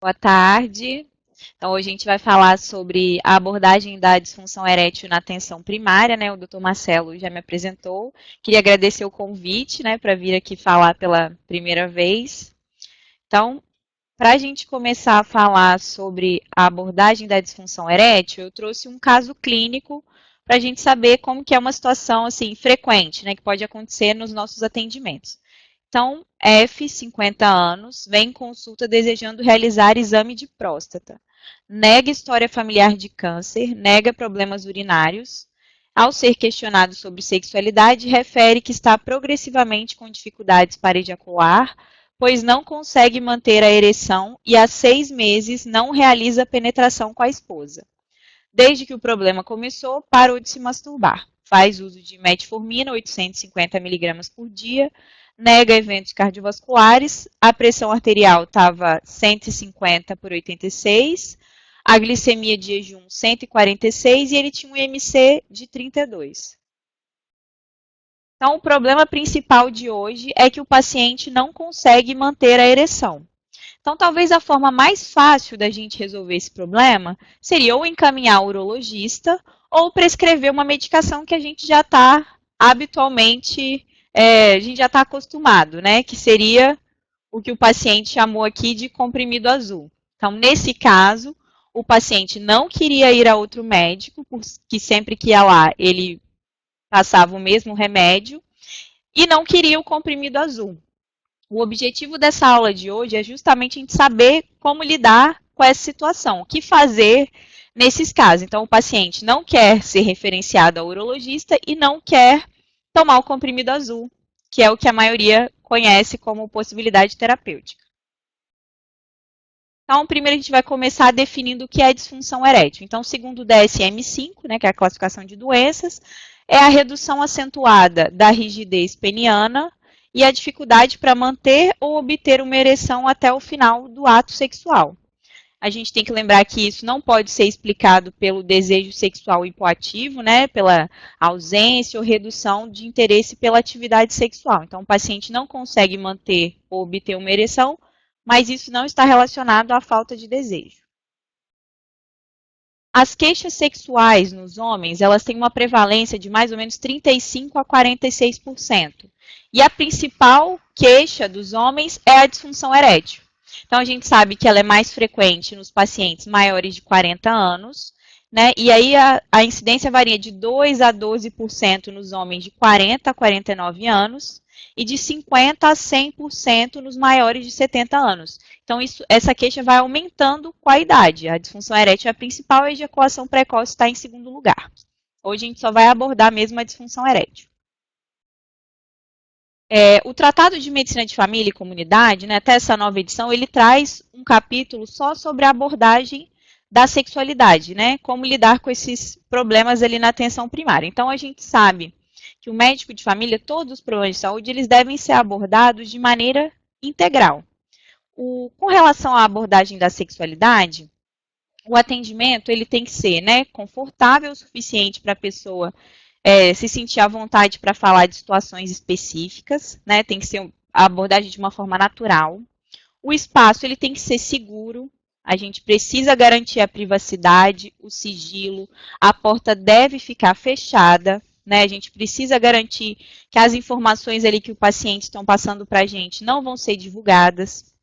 Boa tarde. Então, hoje a gente vai falar sobre a abordagem da disfunção erétil na atenção primária, né? O Dr. Marcelo já me apresentou. Queria agradecer o convite, né, para vir aqui falar pela primeira vez. Então, para a gente começar a falar sobre a abordagem da disfunção erétil, eu trouxe um caso clínico para a gente saber como que é uma situação assim frequente, né, que pode acontecer nos nossos atendimentos. Então, F, 50 anos, vem em consulta desejando realizar exame de próstata. Nega história familiar de câncer, nega problemas urinários. Ao ser questionado sobre sexualidade, refere que está progressivamente com dificuldades para ejacular, pois não consegue manter a ereção e há 6 meses não realiza penetração com a esposa. Desde que o problema começou, parou de se masturbar. Faz uso de metformina, 850 mg por dia, nega eventos cardiovasculares, a pressão arterial estava 150 por 86, a glicemia de jejum 146 e ele tinha um IMC de 32. Então, o problema principal de hoje é que o paciente não consegue manter a ereção. Então, talvez a forma mais fácil da gente resolver esse problema seria ou encaminhar o urologista ou prescrever uma medicação que a gente já está habitualmente, a gente já está acostumado, né? Que seria o que o paciente chamou aqui de comprimido azul. Então, nesse caso, o paciente não queria ir a outro médico, porque sempre que ia lá, ele passava o mesmo remédio, e não queria o comprimido azul. O objetivo dessa aula de hoje é justamente a gente saber como lidar com essa situação, o que fazer nesses casos. Então, o paciente não quer ser referenciado ao urologista e não quer tomar o comprimido azul, que é o que a maioria conhece como possibilidade terapêutica. Então, primeiro a gente vai começar definindo o que é disfunção erétil. Então, segundo o DSM-5, né, que é a classificação de doenças, é a redução acentuada da rigidez peniana e a dificuldade para manter ou obter uma ereção até o final do ato sexual. A gente tem que lembrar que isso não pode ser explicado pelo desejo sexual hipoativo, né, pela ausência ou redução de interesse pela atividade sexual. Então, o paciente não consegue manter ou obter uma ereção, mas isso não está relacionado à falta de desejo. As queixas sexuais nos homens, elas têm uma prevalência de mais ou menos 35% a 46%. E a principal queixa dos homens é a disfunção erétil. Então, a gente sabe que ela é mais frequente nos pacientes maiores de 40 anos, né? E aí a incidência varia de 2% a 12% nos homens de 40 a 49 anos e de 50% a 100% nos maiores de 70 anos. Então, essa queixa vai aumentando com a idade. A disfunção erétil é a principal e a ejaculação precoce está em segundo lugar. Hoje a gente só vai abordar mesmo a disfunção erétil. O Tratado de Medicina de Família e Comunidade, né, até essa nova edição, ele traz um capítulo só sobre a abordagem da sexualidade, né, como lidar com esses problemas ali na atenção primária. Então, a gente sabe que o médico de família, todos os problemas de saúde, eles devem ser abordados de maneira integral. Com relação à abordagem da sexualidade, o atendimento ele tem que ser, né, confortável o suficiente para a pessoa se sentir à vontade para falar de situações específicas, né, tem que ser a abordagem de uma forma natural. O espaço ele tem que ser seguro, a gente precisa garantir a privacidade, o sigilo, a porta deve ficar fechada, né, a gente precisa garantir que as informações ali que o paciente estão passando para a gente não vão ser divulgadas.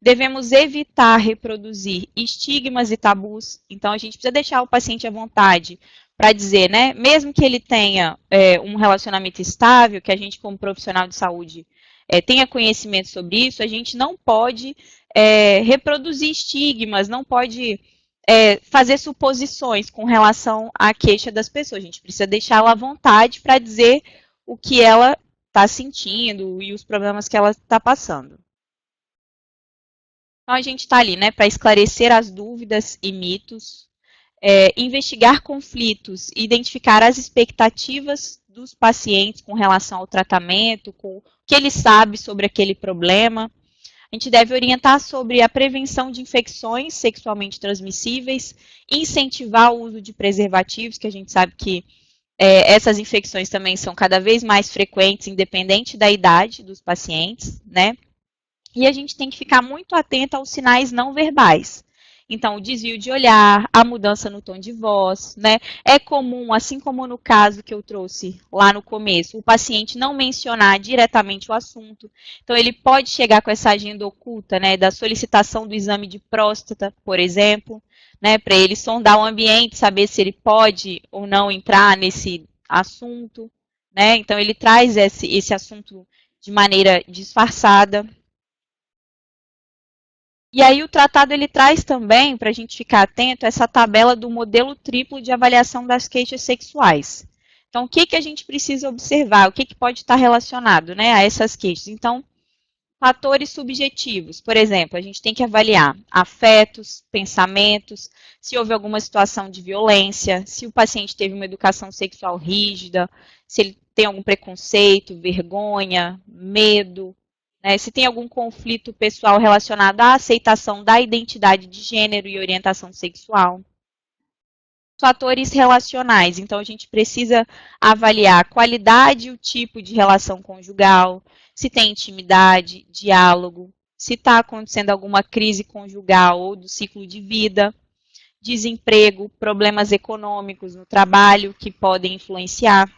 Devemos evitar reproduzir estigmas e tabus, então a gente precisa deixar o paciente à vontade para dizer, né, mesmo que ele tenha um relacionamento estável, que a gente como profissional de saúde tenha conhecimento sobre isso, a gente não pode reproduzir estigmas, não pode fazer suposições com relação à queixa das pessoas, a gente precisa deixá-la à vontade para dizer o que ela está sentindo e os problemas que ela está passando. Então, a gente está ali, né, para esclarecer as dúvidas e mitos, investigar conflitos, identificar as expectativas dos pacientes com relação ao tratamento, com o que ele sabe sobre aquele problema. A gente deve orientar sobre a prevenção de infecções sexualmente transmissíveis, incentivar o uso de preservativos, que a gente sabe que essas infecções também são cada vez mais frequentes, independente da idade dos pacientes, né? E a gente tem que ficar muito atento aos sinais não verbais. Então, o desvio de olhar, a mudança no tom de voz, né? É comum, assim como no caso que eu trouxe lá no começo, o paciente não mencionar diretamente o assunto. Então, ele pode chegar com essa agenda oculta, né? Da solicitação do exame de próstata, por exemplo, né? Para ele sondar o ambiente, saber se ele pode ou não entrar nesse assunto, né? Então, ele traz esse assunto de maneira disfarçada. E aí o tratado ele traz também, para a gente ficar atento, essa tabela do modelo triplo de avaliação das queixas sexuais. Então, o que, que a gente precisa observar? O que, que pode estar relacionado, né, a essas queixas? Então, fatores subjetivos. Por exemplo, a gente tem que avaliar afetos, pensamentos, se houve alguma situação de violência, se o paciente teve uma educação sexual rígida, se ele tem algum preconceito, vergonha, medo, né, se tem algum conflito pessoal relacionado à aceitação da identidade de gênero e orientação sexual. Fatores relacionais. Então, a gente precisa avaliar a qualidade e o tipo de relação conjugal, se tem intimidade, diálogo, se está acontecendo alguma crise conjugal ou do ciclo de vida, desemprego, problemas econômicos no trabalho que podem influenciar.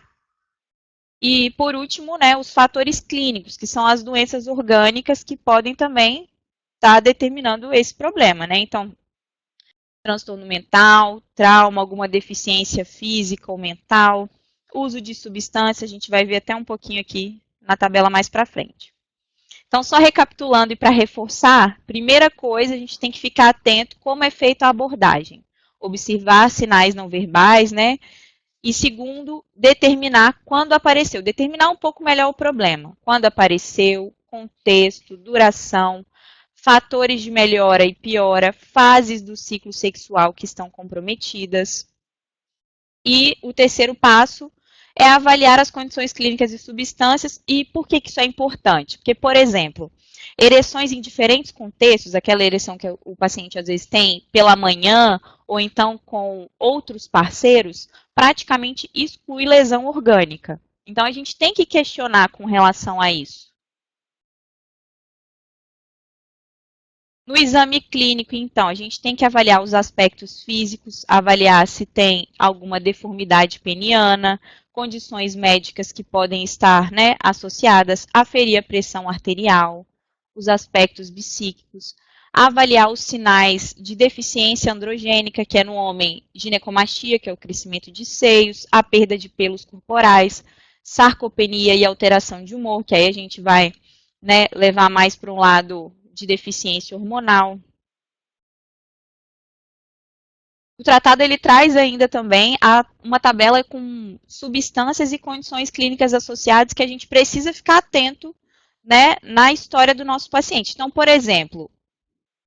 E, por último, né, os fatores clínicos, que são as doenças orgânicas que podem também estar determinando esse problema, né? Então, transtorno mental, trauma, alguma deficiência física ou mental, uso de substância, a gente vai ver até um pouquinho aqui na tabela mais para frente. Então, só recapitulando e para reforçar, primeira coisa, a gente tem que ficar atento como é feita a abordagem. Observar sinais não verbais, né? E segundo, determinar quando apareceu, determinar um pouco melhor o problema. Quando apareceu, contexto, duração, fatores de melhora e piora, fases do ciclo sexual que estão comprometidas. E o terceiro passo é avaliar as condições clínicas e substâncias. E por que isso é importante? Porque, por exemplo, ereções em diferentes contextos, aquela ereção que o paciente às vezes tem pela manhã ou então com outros parceiros, praticamente exclui lesão orgânica. Então, a gente tem que questionar com relação a isso. No exame clínico, então, a gente tem que avaliar os aspectos físicos, avaliar se tem alguma deformidade peniana, condições médicas que podem estar, né, associadas, aferir a pressão arterial, os aspectos psíquicos, avaliar os sinais de deficiência androgênica, que é no homem ginecomastia, que é o crescimento de seios, a perda de pelos corporais, sarcopenia e alteração de humor, que aí a gente vai, né, levar mais para um lado de deficiência hormonal. O tratado ele traz ainda também uma tabela com substâncias e condições clínicas associadas que a gente precisa ficar atento, né, na história do nosso paciente. Então, por exemplo,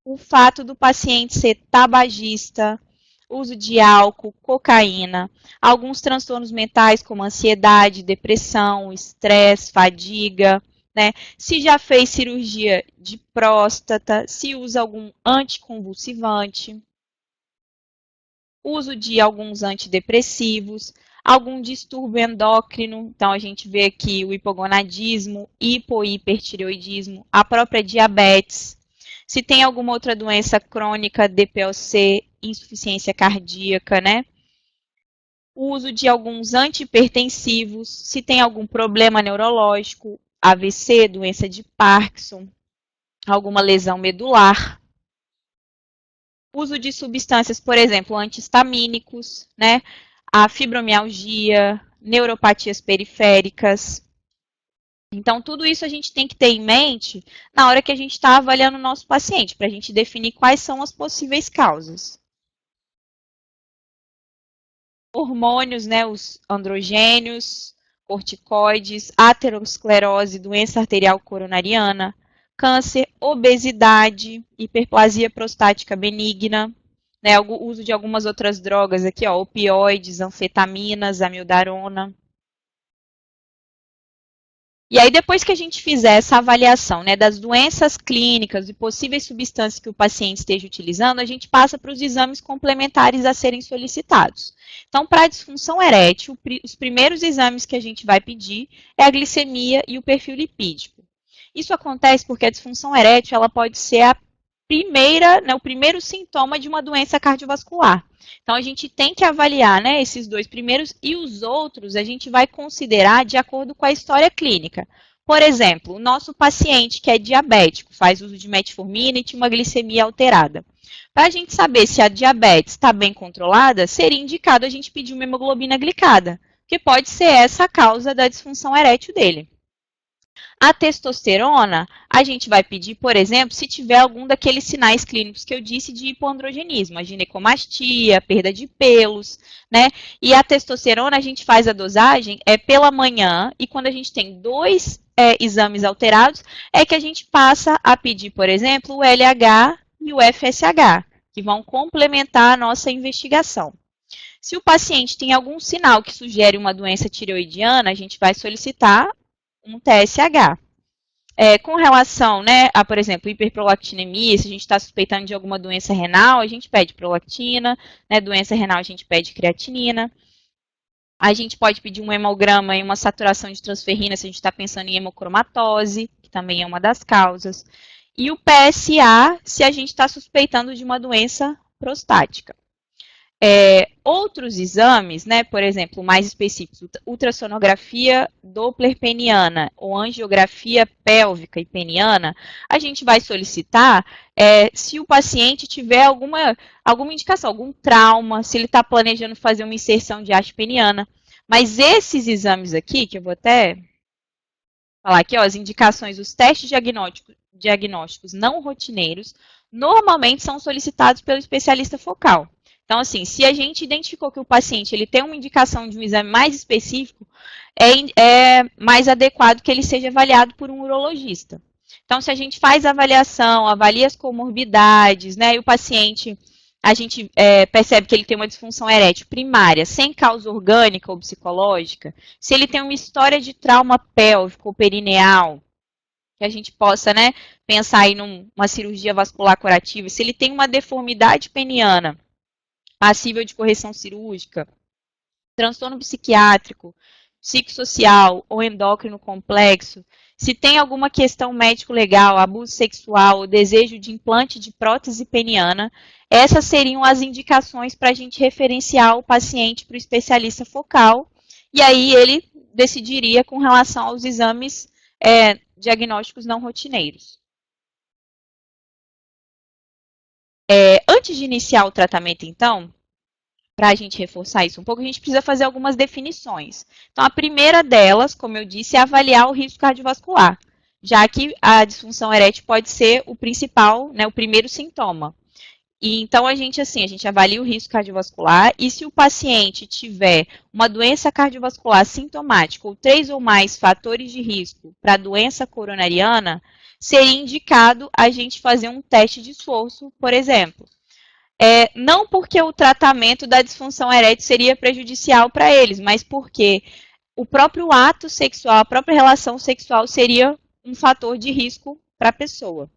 o fato do paciente ser tabagista, uso de álcool, cocaína, alguns transtornos mentais como ansiedade, depressão, estresse, fadiga, né? Se já fez cirurgia de próstata, se usa algum anticonvulsivante, uso de alguns antidepressivos, algum distúrbio endócrino, então a gente vê aqui o hipogonadismo, hipohipertireoidismo, a própria diabetes, se tem alguma outra doença crônica, DPOC, insuficiência cardíaca, né? O uso de alguns antihipertensivos, se tem algum problema neurológico, AVC, doença de Parkinson, alguma lesão medular. Uso de substâncias, por exemplo, antihistamínicos, né? A fibromialgia, neuropatias periféricas. Então, tudo isso a gente tem que ter em mente na hora que a gente está avaliando o nosso paciente, para a gente definir quais são as possíveis causas. Hormônios, né, os androgênios, corticoides, aterosclerose, doença arterial coronariana, câncer, obesidade, hiperplasia prostática benigna, né, o uso de algumas outras drogas aqui, ó, opioides, anfetaminas, amiodarona. E aí, depois que a gente fizer essa avaliação, né, das doenças clínicas e possíveis substâncias que o paciente esteja utilizando, a gente passa para os exames complementares a serem solicitados. Então, para a disfunção erétil, os primeiros exames que a gente vai pedir é a glicemia e o perfil lipídico. Isso acontece porque a disfunção erétil ela pode ser a primeira, né, o primeiro sintoma de uma doença cardiovascular. Então, a gente tem que avaliar, né, esses dois primeiros e os outros a gente vai considerar de acordo com a história clínica. Por exemplo, o nosso paciente que é diabético, faz uso de metformina e tinha uma glicemia alterada. Para a gente saber se a diabetes está bem controlada, seria indicado a gente pedir uma hemoglobina glicada, que pode ser essa a causa da disfunção erétil dele. A testosterona, a gente vai pedir, por exemplo, se tiver algum daqueles sinais clínicos que eu disse de hipoandrogenismo, a ginecomastia, perda de pelos, né? E a testosterona, a gente faz a dosagem pela manhã, e quando a gente tem dois exames alterados, é que a gente passa a pedir, por exemplo, o LH e o FSH, que vão complementar a nossa investigação. Se o paciente tem algum sinal que sugere uma doença tireoidiana, a gente vai solicitar um TSH. Com relação, né, a, por exemplo, hiperprolactinemia, se a gente está suspeitando de alguma doença renal, a gente pede prolactina, né, doença renal a gente pede creatinina. A gente pode pedir um hemograma e uma saturação de transferrina se a gente está pensando em hemocromatose, que também é uma das causas. E o PSA, se a gente está suspeitando de uma doença prostática. Outros exames, né, por exemplo, mais específicos, ultrassonografia Doppler peniana ou angiografia pélvica e peniana, a gente vai solicitar se o paciente tiver alguma indicação, algum trauma, se ele está planejando fazer uma inserção de haste peniana. Mas esses exames aqui, que eu vou até falar aqui, ó, as indicações, os testes diagnósticos não rotineiros, normalmente são solicitados pelo especialista focal. Então, assim, se a gente identificou que o paciente ele tem uma indicação de um exame mais específico, é mais adequado que ele seja avaliado por um urologista. Então, se a gente faz a avaliação, avalia as comorbidades, né, e o paciente, a gente percebe que ele tem uma disfunção erétil primária, sem causa orgânica ou psicológica, se ele tem uma história de trauma pélvico ou perineal, que a gente possa, né, pensar aí numa cirurgia vascular curativa, se ele tem uma deformidade peniana, passível de correção cirúrgica, transtorno psiquiátrico, psicossocial ou endócrino complexo, se tem alguma questão médico-legal, abuso sexual ou desejo de implante de prótese peniana, essas seriam as indicações para a gente referenciar o paciente para o especialista focal, e aí ele decidiria com relação aos exames diagnósticos não rotineiros. Antes de iniciar o tratamento, então, para a gente reforçar isso um pouco, a gente precisa fazer algumas definições. Então, a primeira delas, como eu disse, é avaliar o risco cardiovascular, já que a disfunção erétil pode ser o principal, né, o primeiro sintoma. E então, a gente avalia o risco cardiovascular e se o paciente tiver uma doença cardiovascular sintomática ou 3 ou mais fatores de risco para a doença coronariana, seria indicado a gente fazer um teste de esforço, por exemplo. Não porque o tratamento da disfunção erétil seria prejudicial para eles, mas porque o próprio ato sexual, a própria relação sexual seria um fator de risco para a pessoa.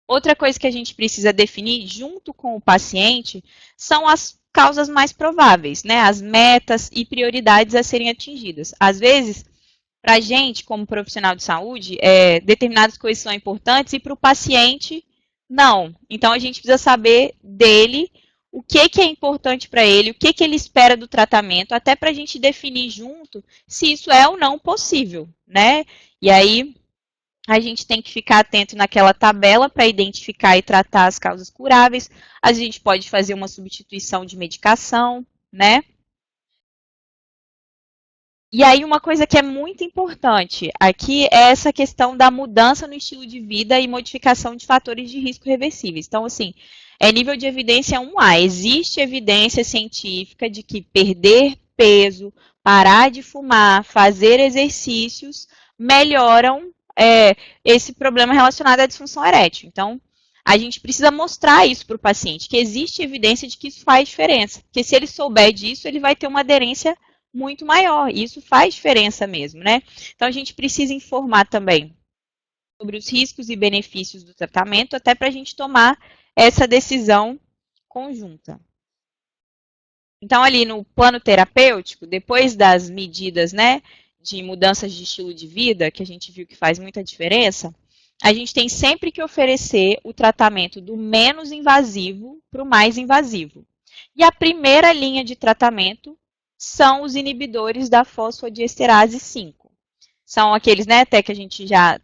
Outra coisa que a gente precisa definir junto com o paciente são as causas mais prováveis, né? As metas e prioridades a serem atingidas. Às vezes, para a gente, como profissional de saúde, determinadas coisas são importantes e para o paciente, não. Então, a gente precisa saber dele o que é importante para ele, o que ele espera do tratamento, até para a gente definir junto se isso é ou não possível, né? E aí, a gente tem que ficar atento naquela tabela para identificar e tratar as causas curáveis. A gente pode fazer uma substituição de medicação, né? E aí, uma coisa que é muito importante aqui é essa questão da mudança no estilo de vida e modificação de fatores de risco reversíveis. Então, assim, nível de evidência 1A. Existe evidência científica de que perder peso, parar de fumar, fazer exercícios melhoram esse problema relacionado à disfunção erétil. Então, a gente precisa mostrar isso para o paciente, que existe evidência de que isso faz diferença. Porque se ele souber disso, ele vai ter uma aderência muito maior. E isso faz diferença mesmo, né? Então, a gente precisa informar também sobre os riscos e benefícios do tratamento, até para a gente tomar essa decisão conjunta. Então, ali no plano terapêutico, depois das medidas, né, de mudanças de estilo de vida, que a gente viu que faz muita diferença, a gente tem sempre que oferecer o tratamento do menos invasivo para o mais invasivo. E a primeira linha de tratamento são os inibidores da fosfodiesterase 5. São aqueles, né, até que a gente já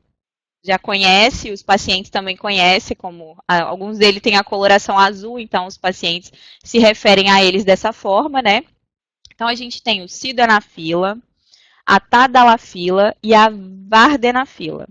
conhece, os pacientes também conhecem, como alguns deles têm a coloração azul, então os pacientes se referem a eles dessa forma, né? Então a gente tem o sildenafila, a tadalafila e a vardenafila.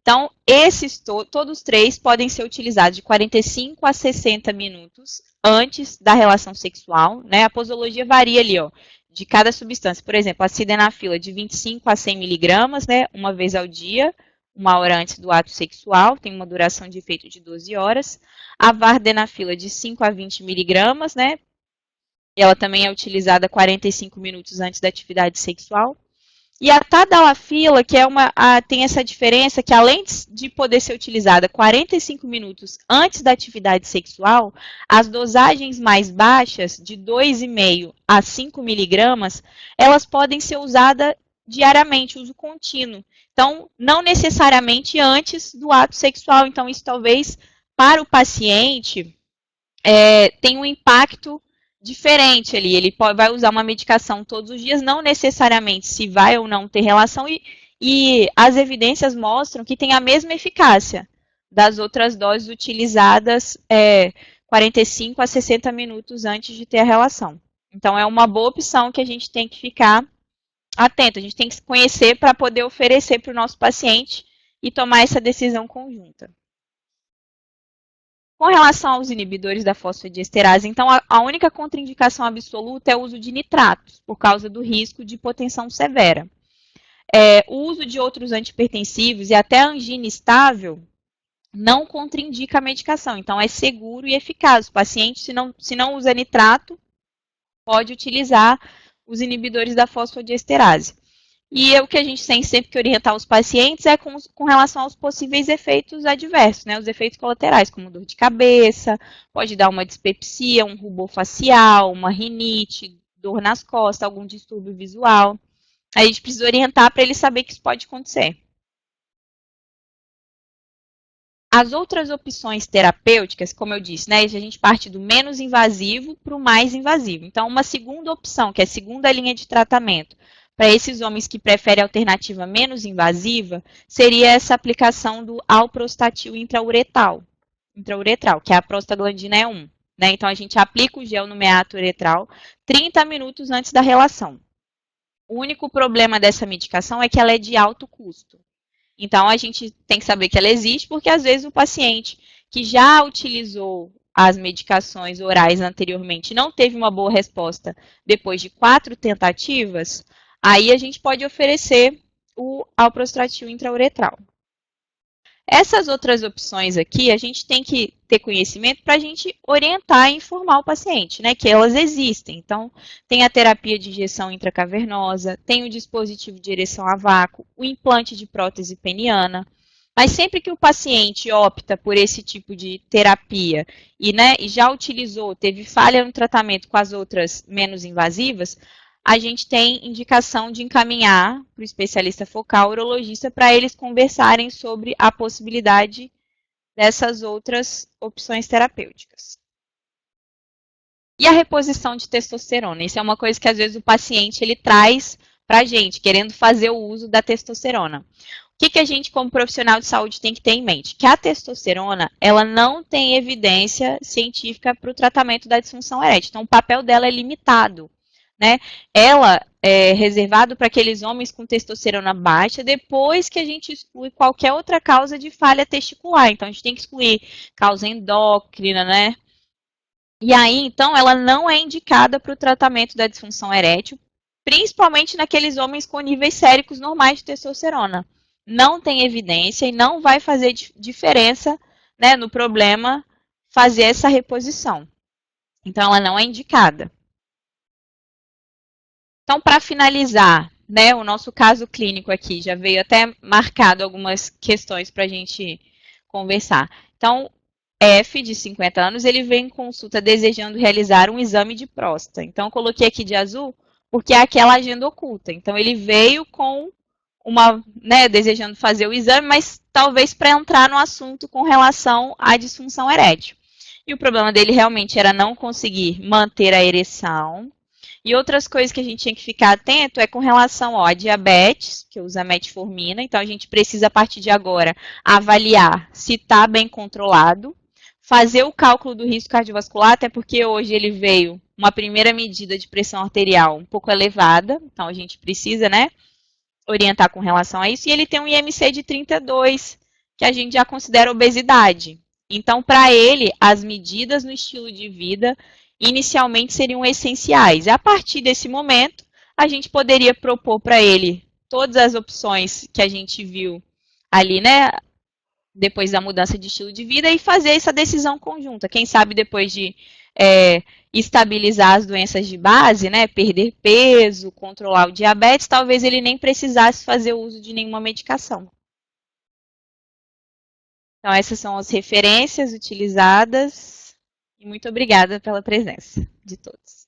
Então, esses todos três podem ser utilizados de 45 a 60 minutos antes da relação sexual, né? A posologia varia ali, ó, de cada substância. Por exemplo, a sildenafila de 25 a 100 miligramas, né? Uma vez ao dia, 1 hora antes do ato sexual, tem uma duração de efeito de 12 horas. A vardenafila de 5 a 20 miligramas, né? Ela também é utilizada 45 minutos antes da atividade sexual. E a tadalafila, que é tem essa diferença que, além de poder ser utilizada 45 minutos antes da atividade sexual, as dosagens mais baixas, de 2,5 a 5 miligramas, elas podem ser usadas diariamente, uso contínuo. Então, não necessariamente antes do ato sexual. Então, isso talvez, para o paciente, tenha um impacto diferente ali. Ele vai usar uma medicação todos os dias, não necessariamente se vai ou não ter relação, e as evidências mostram que tem a mesma eficácia das outras doses utilizadas 45 a 60 minutos antes de ter a relação. Então, é uma boa opção que a gente tem que ficar atento, a gente tem que conhecer para poder oferecer para o nosso paciente e tomar essa decisão conjunta. Com relação aos inibidores da fosfodiesterase, então a única contraindicação absoluta é o uso de nitratos, por causa do risco de hipotensão severa. O uso de outros antipertensivos e até a angina estável não contraindica a medicação, então é seguro e eficaz. O paciente, se não usa nitrato, pode utilizar os inibidores da fosfodiesterase. E o que a gente tem sempre que orientar os pacientes é com relação aos possíveis efeitos adversos, né? Os efeitos colaterais, como dor de cabeça, pode dar uma dispepsia, um rubor facial, uma rinite, dor nas costas, algum distúrbio visual. A gente precisa orientar para ele saber que isso pode acontecer. As outras opções terapêuticas, como eu disse, né, a gente parte do menos invasivo para o mais invasivo. Então, uma segunda opção, que é a segunda linha de tratamento, para esses homens que preferem a alternativa menos invasiva, seria essa aplicação do alprostatil intrauretral, que é a prostaglandina E1. Né? Então, a gente aplica o gel no meato uretral 30 minutos antes da relação. O único problema dessa medicação é que ela é de alto custo. Então, a gente tem que saber que ela existe, porque às vezes o paciente que já utilizou as medicações orais anteriormente não teve uma boa resposta depois de 4 tentativas, aí a gente pode oferecer o alprostatil intrauretral. Essas outras opções aqui, a gente tem que ter conhecimento para a gente orientar e informar o paciente, né, que elas existem. Então, tem a terapia de injeção intracavernosa, tem o dispositivo de ereção a vácuo, o implante de prótese peniana. Mas sempre que o paciente opta por esse tipo de terapia e já utilizou, teve falha no tratamento com as outras menos invasivas, a gente tem indicação de encaminhar para o especialista focal, urologista, para eles conversarem sobre a possibilidade dessas outras opções terapêuticas. E a reposição de testosterona? Isso é uma coisa que às vezes o paciente ele traz para a gente, querendo fazer o uso da testosterona. O que a gente, como profissional de saúde, tem que ter em mente? Que a testosterona, ela não tem evidência científica para o tratamento da disfunção erétil. Então, o papel dela é limitado. Né? Ela é reservado para aqueles homens com testosterona baixa, depois que a gente exclui qualquer outra causa de falha testicular. Então, a gente tem que excluir causa endócrina, né? E aí, então, ela não é indicada para o tratamento da disfunção erétil, principalmente naqueles homens com níveis séricos normais de testosterona. Não tem evidência e não vai fazer diferença, né, no problema fazer essa reposição. Então, ela não é indicada. Então, para finalizar, né, o nosso caso clínico aqui, já veio até marcado algumas questões para a gente conversar. Então, F, de 50 anos, ele vem em consulta desejando realizar um exame de próstata. Então, eu coloquei aqui de azul porque é aquela agenda oculta. Então, ele veio com desejando fazer o exame, mas talvez para entrar no assunto com relação à disfunção erétil. E o problema dele realmente era não conseguir manter a ereção. E outras coisas que a gente tinha que ficar atento é com relação à diabetes, que usa metformina. Então, a gente precisa, a partir de agora, avaliar se está bem controlado, fazer o cálculo do risco cardiovascular, até porque hoje ele veio uma primeira medida de pressão arterial um pouco elevada, então a gente precisa, orientar com relação a isso. E ele tem um IMC de 32, que a gente já considera obesidade. Então, para ele, as medidas no estilo de vida inicialmente seriam essenciais. E a partir desse momento, a gente poderia propor para ele todas as opções que a gente viu ali, depois da mudança de estilo de vida e fazer essa decisão conjunta. Quem sabe depois de estabilizar as doenças de base, perder peso, controlar o diabetes, talvez ele nem precisasse fazer uso de nenhuma medicação. Então, essas são as referências utilizadas e muito obrigada pela presença de todos.